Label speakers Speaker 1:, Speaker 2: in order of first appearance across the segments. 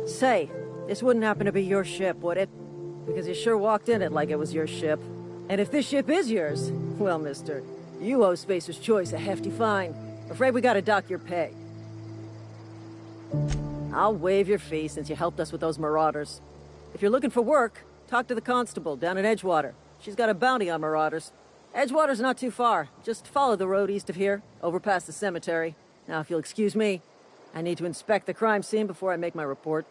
Speaker 1: Say, this wouldn't happen to be your ship, would it? Because you sure walked in it like it was your ship. And if this ship is yours, well, mister, you owe Spacer's Choice a hefty fine. Afraid we gotta dock your pay. I'll waive your fee since you helped us with those marauders. If you're looking for work, talk to the constable down in Edgewater. She's got a bounty on marauders. Edgewater's not too far. Just follow the road east of here, over past the cemetery. Now, if you'll excuse me, I need to inspect the crime scene before I make my report.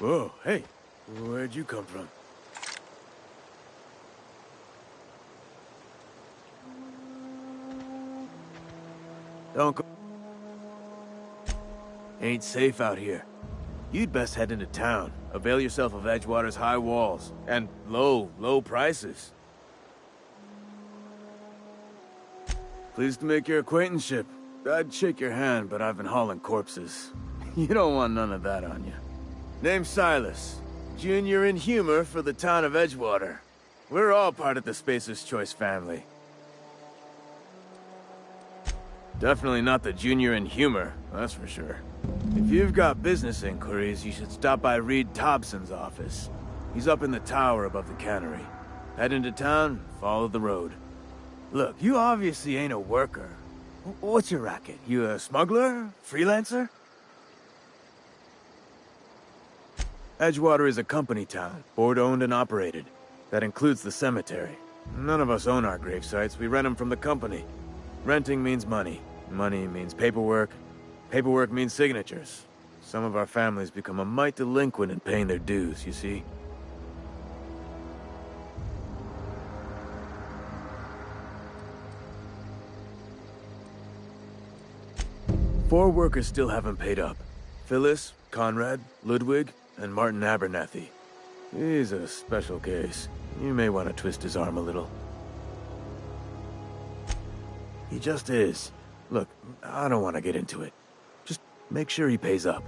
Speaker 2: Whoa, hey, where'd you come from? Don't go. Ain't safe out here. You'd best head into town. Avail yourself of Edgewater's high walls and low prices. Pleased to make your acquaintanceship. I'd shake your hand, but I've been hauling corpses. You don't want none of that on you. Name's Silas. Junior in humor for the town of Edgewater. We're all part of the Spacer's Choice family. Definitely not the junior in humor, that's for sure. If you've got business inquiries, you should stop by Reed Thompson's office. He's up in the tower above the cannery. Head into town, follow the road. Look, you obviously ain't a worker. What's your racket? You a smuggler? Freelancer? Edgewater is a company town, board-owned and operated. That includes the cemetery. None of us own our grave sites, we rent them from the company. Renting means money. Money means paperwork. Paperwork means signatures. Some of our families become a mite delinquent in paying their dues, you see? Four workers still haven't paid up. Phyllis, Conrad, Ludwig, and Martin Abernathy. He's a special case. You may want to twist his arm a little. He just is. Look, I don't want to get into it. Just make sure he pays up.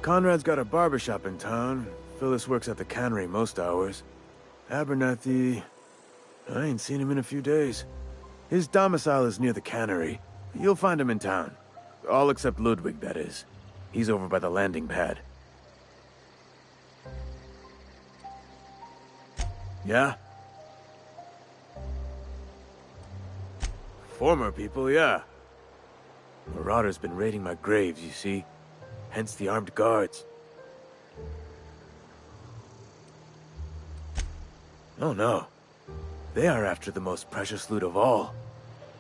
Speaker 2: Conrad's got a barbershop in town. Phyllis works at the cannery most hours. Abernathy... I ain't seen him in a few days. His domicile is near the cannery. You'll find him in town. All except Ludwig, that is. He's over by the landing pad. Yeah? former people, yeah. Marauders been raiding my graves, you see. Hence the armed guards. Oh no. They are after the most precious loot of all.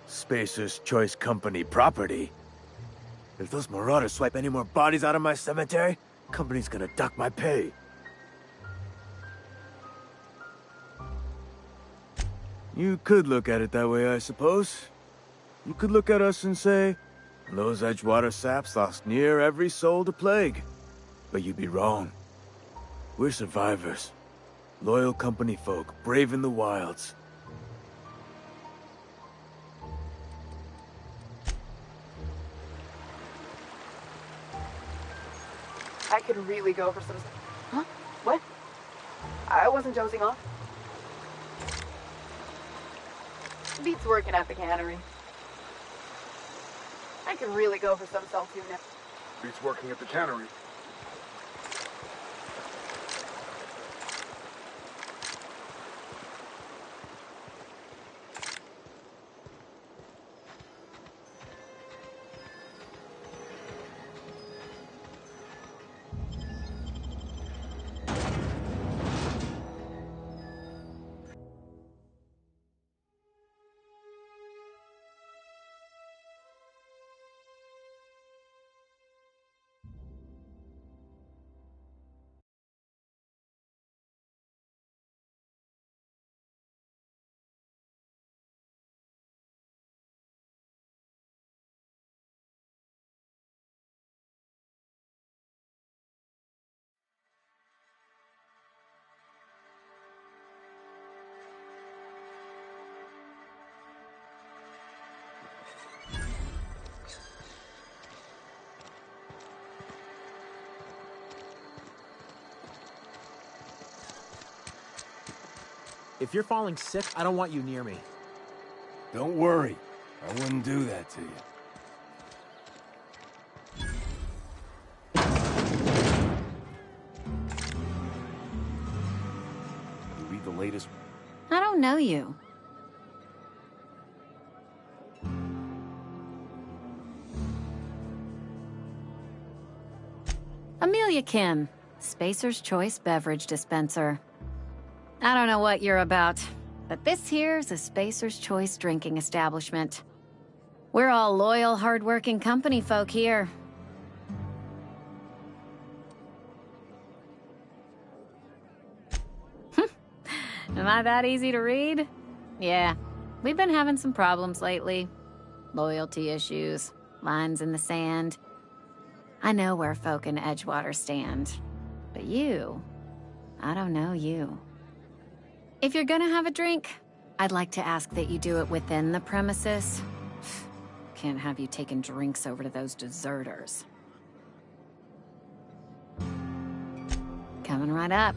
Speaker 2: Spacer's Choice Company property. If those marauders swipe any more bodies out of my cemetery, company's gonna duck my pay. You could look at it that way, I suppose. You could look at us and say, those Edgewater saps lost near every soul to plague. But you'd be wrong. We're survivors. Loyal company folk, braving the wilds.
Speaker 3: I could really go for some... Huh? What? I wasn't dozing off. Beats working at the cannery. I could really go for some salt tuna.
Speaker 4: Beats working at the cannery.
Speaker 5: If you're falling sick, I don't want you near me.
Speaker 6: Don't worry. I wouldn't do that to you. You read the latest?
Speaker 7: I don't know you. Amelia Kim, Spacer's Choice Beverage Dispenser. I don't know what you're about, but this here's a Spacer's Choice drinking establishment. We're all loyal, hard-working company folk here. Am I that easy to read? Yeah, we've been having some problems lately. Loyalty issues, lines in the sand. I know where folk in Edgewater stand, but you, I don't know you. If you're gonna have a drink, I'd like to ask that you do it within the premises. Can't have you taking drinks over to those deserters. Coming right up.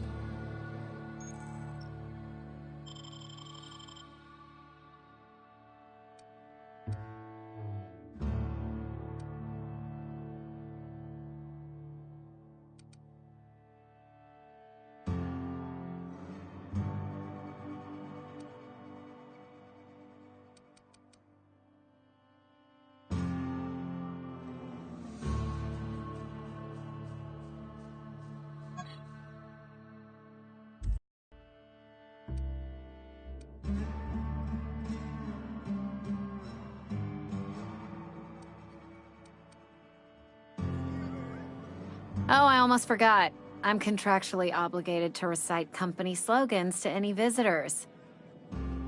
Speaker 7: Oh, I almost forgot. I'm contractually obligated to recite company slogans to any visitors.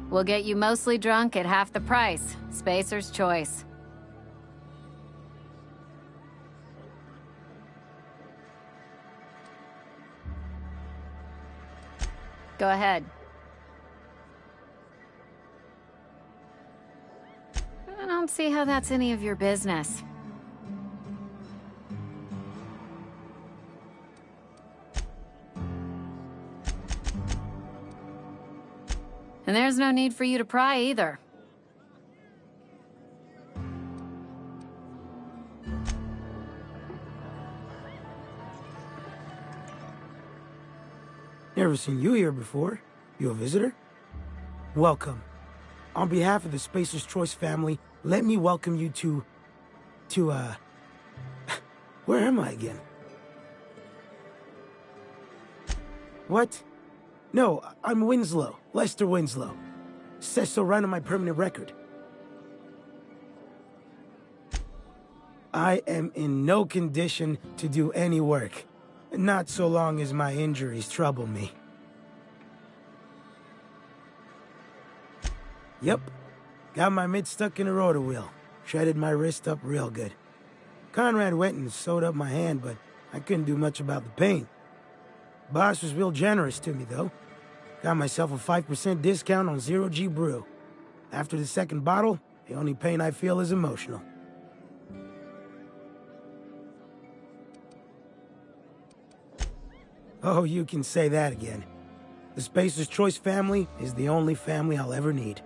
Speaker 7: We'll get you mostly drunk at half the price. Spacer's Choice. Go ahead. I don't see how that's any of your business. And there's no need for you to pry either.
Speaker 8: Never seen you here before. You a visitor? Welcome. On behalf of the Spacer's Choice family, let me welcome you to, where am I again? What? No, I'm Winslow, Lester Winslow. Says so right on my permanent record. I am in no condition to do any work. Not so long as my injuries trouble me. Yep. Got my mid stuck in a rotor wheel. Shredded my wrist up real good. Conrad went and sewed up my hand, but I couldn't do much about the pain. Boss was real generous to me, though. Got myself a 5% discount on Zero G Brew. After the second bottle, the only pain I feel is emotional. Oh, you can say that again. The Spacer's Choice family is the only family I'll ever need.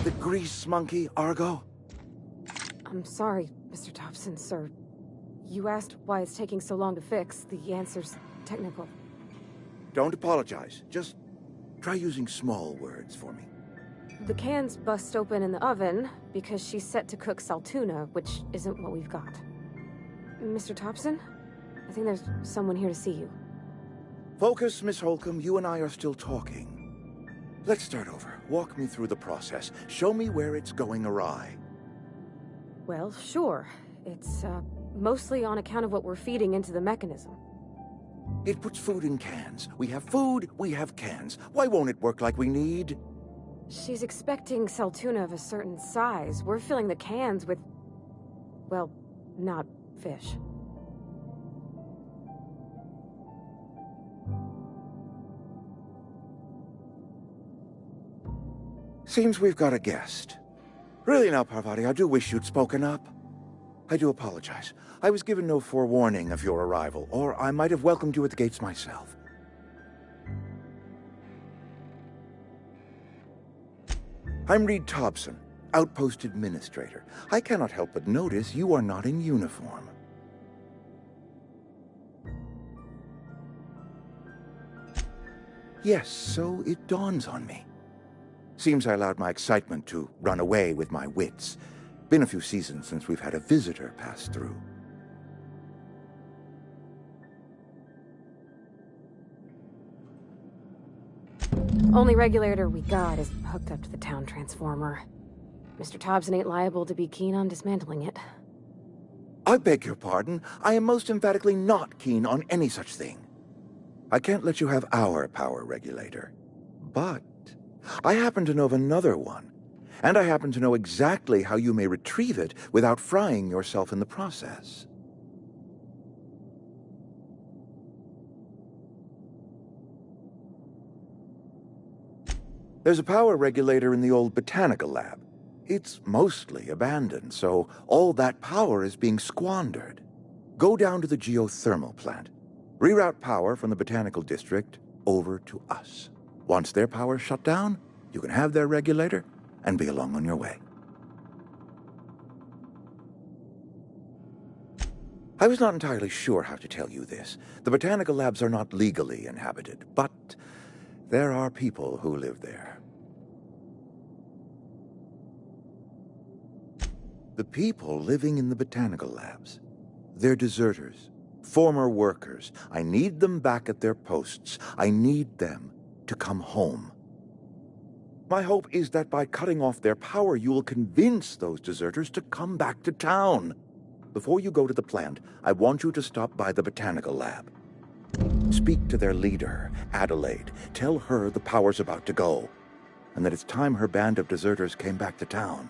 Speaker 9: The grease monkey, Argo?
Speaker 10: I'm sorry, Mr. Thompson, sir. You asked why it's taking so long to fix. The answer's technical.
Speaker 9: Don't apologize. Just try using small words for me.
Speaker 10: The cans bust open in the oven because she's set to cook saltuna, which isn't what we've got. Mr. Thompson? I think there's someone here to see you.
Speaker 9: Focus, Miss Holcomb. You and I are still talking. Let's start over. Walk me through the process. Show me where it's going awry.
Speaker 10: Well, sure. It's, mostly on account of what we're feeding into the mechanism.
Speaker 9: It puts food in cans. We have food, we have cans. Why won't it work like we need?
Speaker 10: She's expecting saltuna of a certain size. We're filling the cans with, well, not fish.
Speaker 9: Seems we've got a guest. Really now, Parvati, I do wish you'd spoken up. I do apologize. I was given no forewarning of your arrival, or I might have welcomed you at the gates myself. I'm Reed Thompson, Outpost Administrator. I cannot help but notice you are not in uniform. Yes, so it dawns on me. Seems I allowed my excitement to run away with my wits. Been a few seasons since we've had a visitor pass through.
Speaker 10: Only regulator we got is hooked up to the town transformer. Mr. Thompson ain't liable to be keen on dismantling it.
Speaker 9: I beg your pardon. I am most emphatically not keen on any such thing. I can't let you have our power regulator. But I happen to know of another one, and I happen to know exactly how you may retrieve it without frying yourself in the process. There's a power regulator in the old botanical lab. It's mostly abandoned, so all that power is being squandered. Go down to the geothermal plant. Reroute power from the botanical district over to us. Once their power's shut down, you can have their regulator and be along on your way. I was not entirely sure how to tell you this. The botanical labs are not legally inhabited, but there are people who live there. The people living in the botanical labs, they're deserters, former workers. I need them back at their posts. I need them to come home. My hope is that by cutting off their power, you will convince those deserters to come back to town. Before you go to the plant, I want you to stop by the botanical lab. Speak to their leader, Adelaide. Tell her the power's about to go, and that it's time her band of deserters came back to town.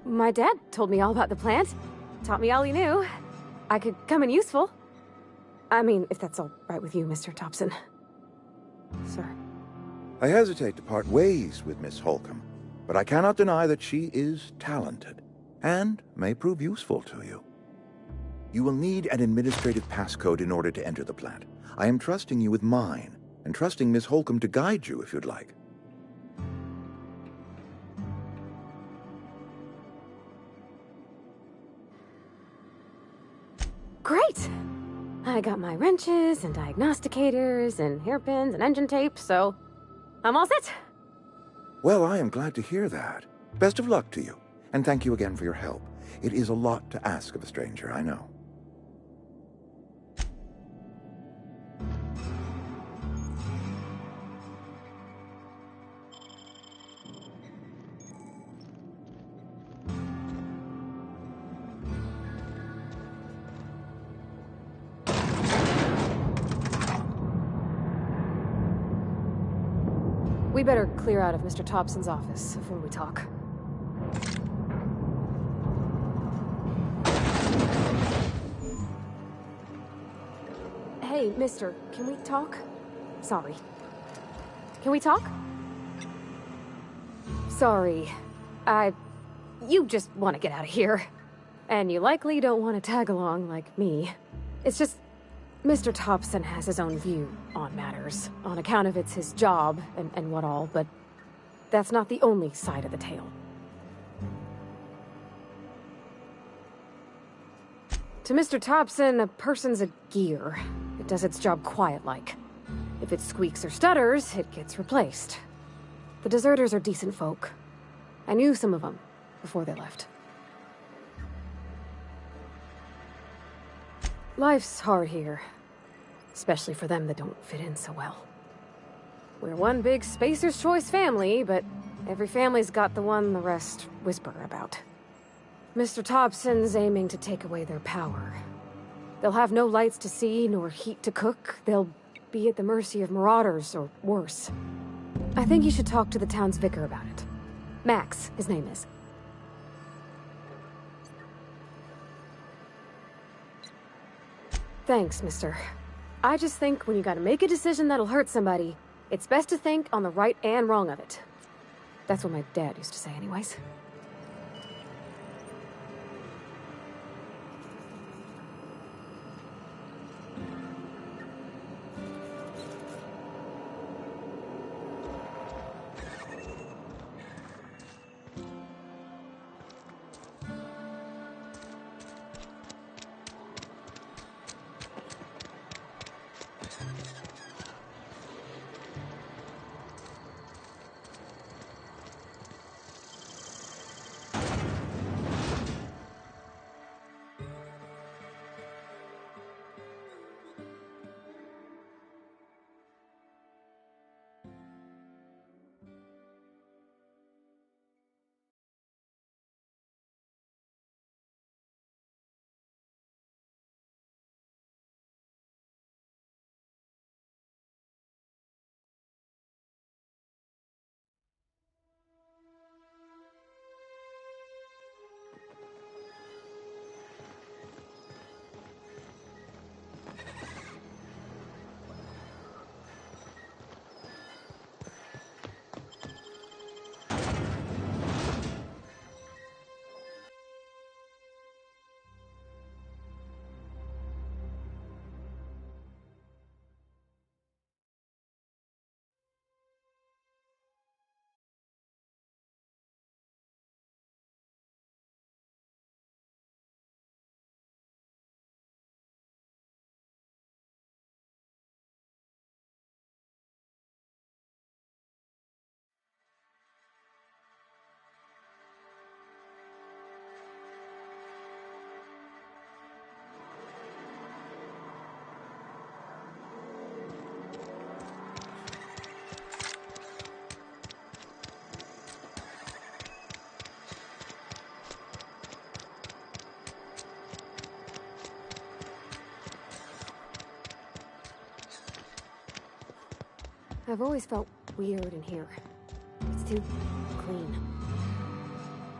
Speaker 10: My dad told me all about the plant. Taught me all he knew. I could come in useful. I mean, if that's all right with you, Mr. Thompson. Sir.
Speaker 9: I hesitate to part ways with Miss Holcomb, but I cannot deny that she is talented, and may prove useful to you. You will need an administrative passcode in order to enter the plant. I am trusting you with mine, and trusting Miss Holcomb to guide you if you'd like.
Speaker 10: Great! I got my wrenches and diagnosticators and hairpins and engine tape, so I'm all set.
Speaker 9: Well, I am glad to hear that. Best of luck to you, and thank you again for your help. It is a lot to ask of a stranger, I know.
Speaker 10: We better clear out of Mr. Thompson's office before we talk. Hey, mister, can we talk? Sorry. Can we talk? Sorry. You just want to get out of here. And you likely don't want to tag along like me. It's just, Mr. Thompson has his own view on matters, on account of it's his job and what all, but that's not the only side of the tale. To Mr. Thompson, a person's a gear. It does its job quiet-like. If it squeaks or stutters, it gets replaced. The deserters are decent folk. I knew some of them before they left. Life's hard here. Especially for them that don't fit in so well. We're one big Spacer's Choice family, but every family's got the one the rest whisper about. Mr. Thompson's aiming to take away their power. They'll have no lights to see, nor heat to cook. They'll be at the mercy of marauders, or worse. I think you should talk to the town's vicar about it. Max, his name is. Thanks, mister. I just think when you gotta make a decision that'll hurt somebody, it's best to think on the right and wrong of it. That's what my dad used to say anyways. I've always felt weird in here. It's too clean.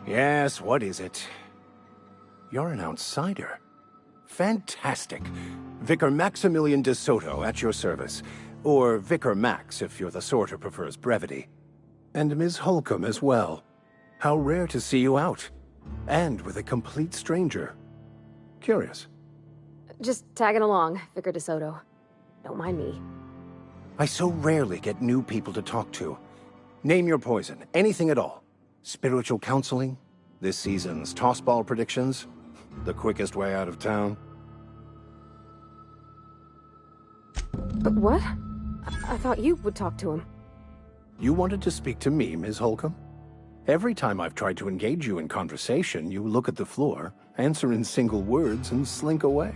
Speaker 11: Yes, what is it? You're an outsider. Fantastic. Vicar Maximilian de Soto at your service. Or Vicar Max, if you're the sort who prefers brevity. And Ms. Holcomb as well. How rare to see you out. And with a complete stranger. Curious.
Speaker 10: Just tagging along, Vicar de Soto. Don't mind me.
Speaker 11: I so rarely get new people to talk to. Name your poison, anything at all. Spiritual counseling? This season's tossball predictions? The quickest way out of town?
Speaker 10: But what? I thought you would talk to him.
Speaker 11: You wanted to speak to me, Ms. Holcomb? Every time I've tried to engage you in conversation, you look at the floor, answer in single words, and slink away.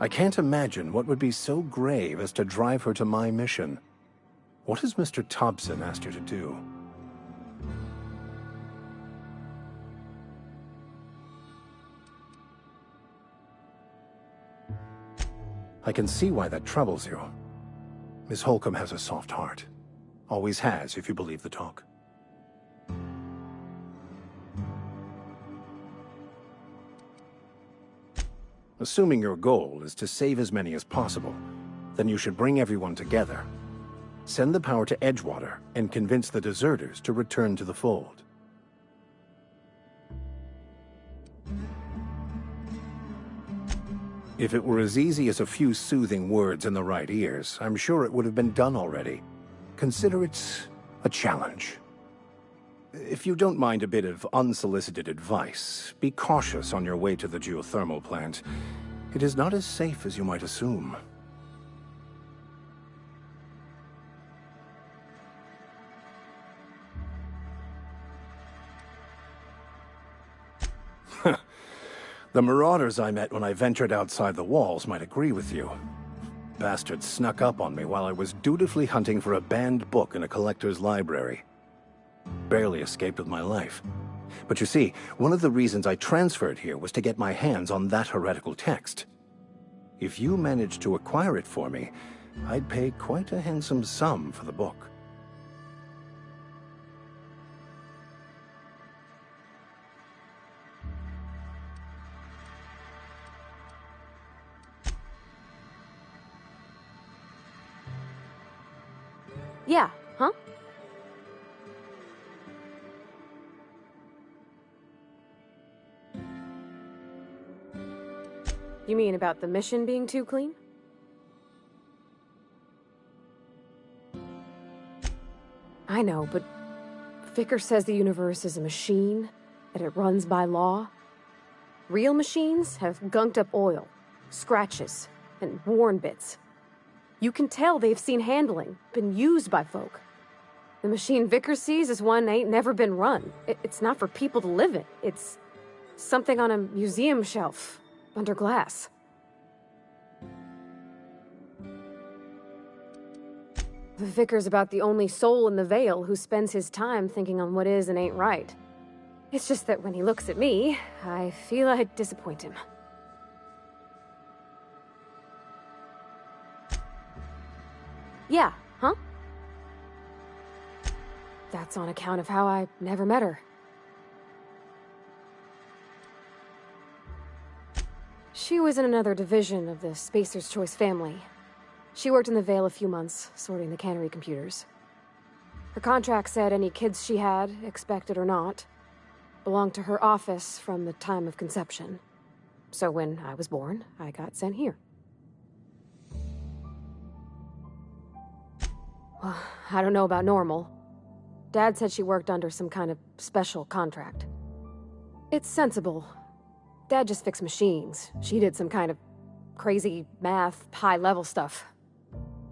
Speaker 11: I can't imagine what would be so grave as to drive her to my mission. What has Mr. Thompson asked you to do? I can see why that troubles you. Miss Holcomb has a soft heart. Always has, if you believe the talk. Assuming your goal is to save as many as possible, then you should bring everyone together. Send the power to Edgewater and convince the deserters to return to the fold. If it were as easy as a few soothing words in the right ears, I'm sure it would have been done already. Consider it a challenge. If you don't mind a bit of unsolicited advice, be cautious on your way to the geothermal plant. It is not as safe as you might assume. The marauders I met when I ventured outside the walls might agree with you. Bastards snuck up on me while I was dutifully hunting for a banned book in a collector's library. Barely escaped with my life. But you see, one of the reasons I transferred here was to get my hands on that heretical text. If you managed to acquire it for me, I'd pay quite a handsome sum for the book.
Speaker 10: Yeah, huh? You mean about the mission being too clean? I know, but Vicker says the universe is a machine, that it runs by law. Real machines have gunked up oil, scratches, and worn bits. You can tell they've seen handling, been used by folk. The machine Vicker sees is one ain't never been run. It's not for people to live in. It's something on a museum shelf, under glass. The Vicar's about the only soul in the Vale who spends his time thinking on what is and ain't right. It's just that when he looks at me, I feel I'd disappoint him. Yeah, huh? That's on account of how I never met her. She was in another division of the Spacer's Choice family. She worked in the Vale a few months, sorting the cannery computers. Her contract said any kids she had, expected or not, belonged to her office from the time of conception. So when I was born, I got sent here. Well, I don't know about normal. Dad said she worked under some kind of special contract. It's sensible. Dad just fixed machines. She did some kind of crazy math, high-level stuff.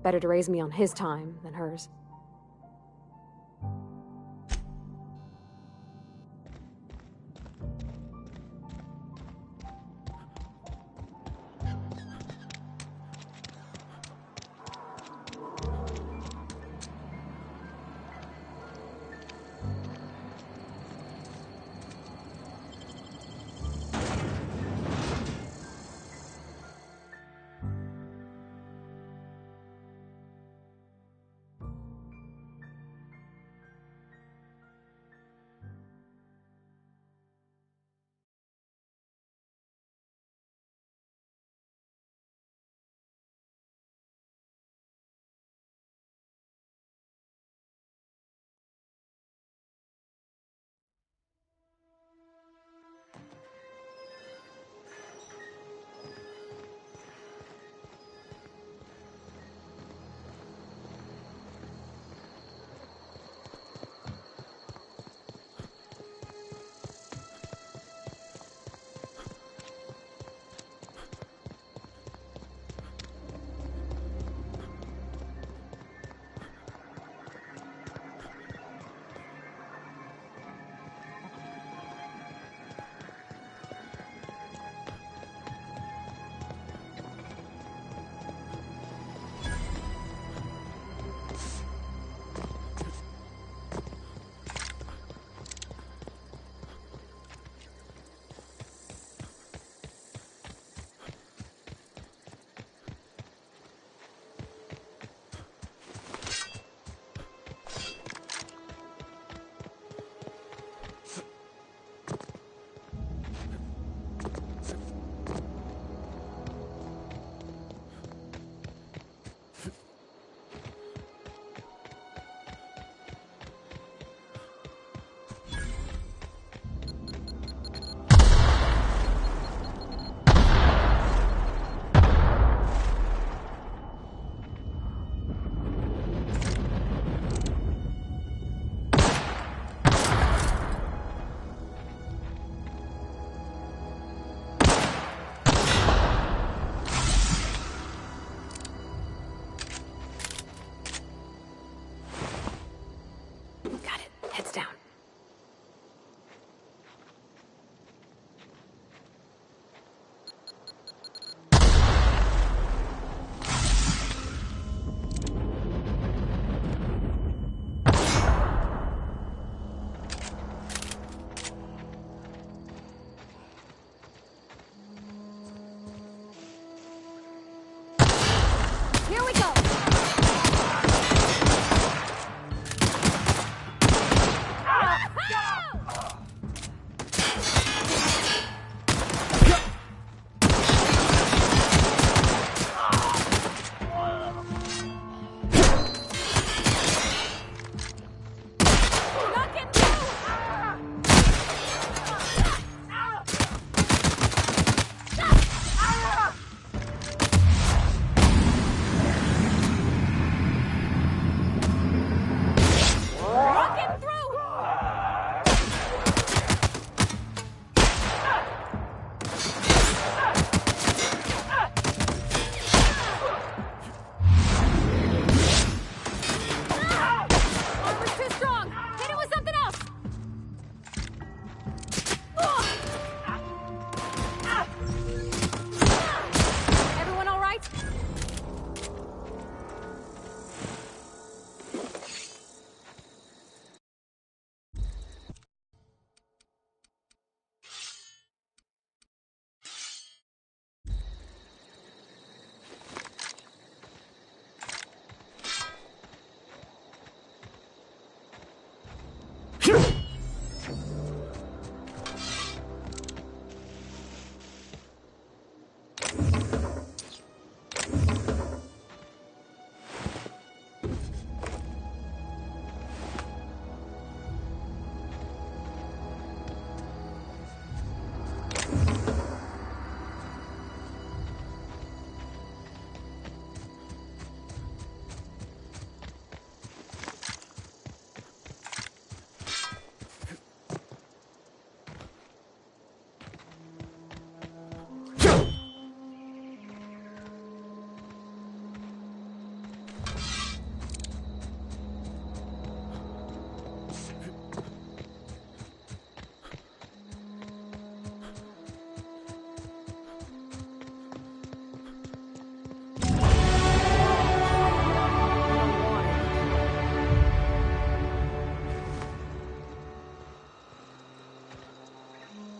Speaker 10: Better to raise me on his time than hers.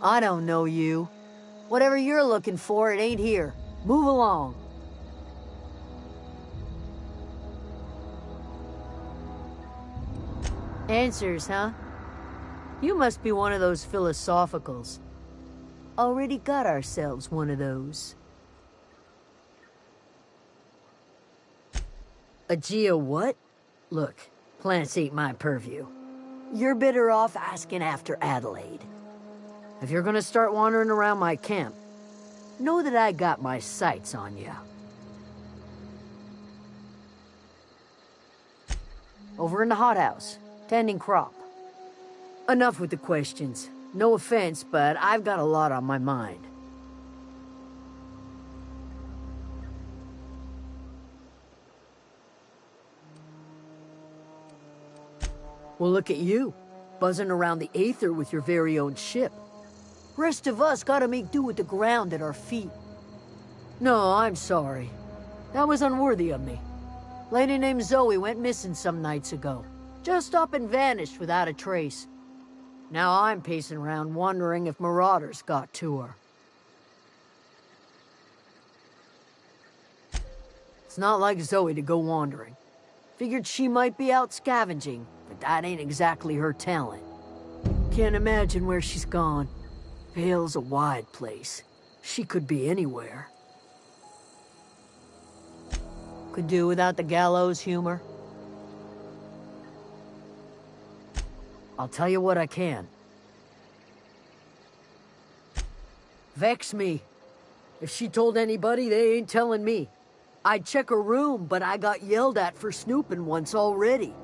Speaker 12: I don't know you. Whatever you're looking for, it ain't here. Move along. Answers, huh? You must be one of those philosophicals. Already got ourselves one of those. A geo what? Look, plants ain't my purview. You're better off asking after Adelaide. If you're gonna start wandering around my camp, know that I got my sights on you. Over in the hothouse, tending crop. Enough with the questions. No offense, but I've got a lot on my mind. Well, look at you, buzzing around the Aether with your very own ship. Rest of us gotta make do with the ground at our feet. No, I'm sorry. That was unworthy of me. Lady named Zoe went missing some nights ago. Just up and vanished without a trace. Now I'm pacing around wondering if marauders got to her. It's not like Zoe to go wandering. Figured she might be out scavenging, but that ain't exactly her talent. Can't imagine where she's gone. Vale's a wide place. She could be anywhere. Could do without the gallows humor. I'll tell you what I can. Vex me. If she told anybody, they ain't telling me. I'd check her room, but I got yelled at for snooping once already.